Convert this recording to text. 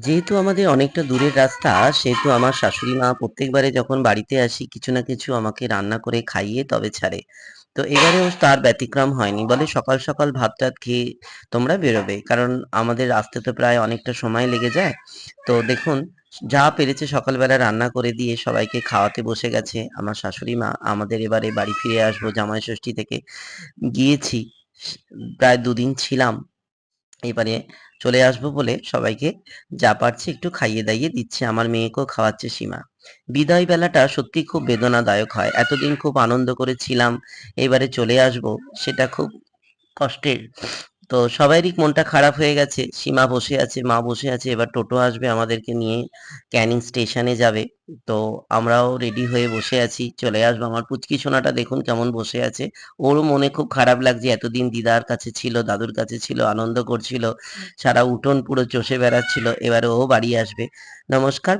যেহেতু আমাদের অনেকটা দূরের রাস্তা, সেহেতু আমার শাশুড়ি মা প্রত্যেকবারে যখন বাড়িতে আসি কিছু না কিছু আমাকে রান্না করে খাইয়ে তবে ছাড়ে। তো এবারেও তার ব্যতিক্রম হয়নি। বলে, "সকাল, সকাল ভাত-টাত খেয়ে তোমরা বেরোবে।" কারণ আমাদের আসতে তো প্রায় অনেকটা সময় লেগে যায়। তো দেখুন, যা পেরেছে সকালবেলা রান্না করে দিয়ে সবাইকে খাওয়াতে বসে গেছে আমার শাশুড়ি মা। আমাদের এবারে বাড়ি ফিরে আসবো জামাই ষষ্ঠী থেকে গিয়েছি। স প্রায় ২ দিন ছিলাম। এবারে চলে আসবো বলে সবাইকে যা পারছি একটু খাইয়ে-দাইয়ে দিচ্ছে। আমার মেয়েকেও খাওয়াচ্ছে সীমা। বিদায় বেলাটা সত্যিই খুব বেদনাদায়ক হয়। এতদিন খুব আনন্দ করে ছিলাম, এবারে চলে আসবো, সেটা খুব কষ্টের। তো সবারই মনটা খারাপ হয়ে গেছে। সীমা বসে আছে, মা বসে আছে। এবার টোটো আসবে আমাদেরকে নিয়ে ক্যানিং স্টেশনে যাবে। তো আমরাও রেডি হয়ে বসে আছি। চলে আসবো। আমার পুচকি সোনাটা দেখুন কেমন বসে আছে। ওরও মনে খুব খারাপ লাগছে। এতদিন দিদার কাছে ছিল, দাদুর কাছে ছিল, আনন্দ করছিল। সারা উঠোন পুরো চষে বেড়াচ্ছিল। এবারে ও বাড়ি আসবে। নমস্কার।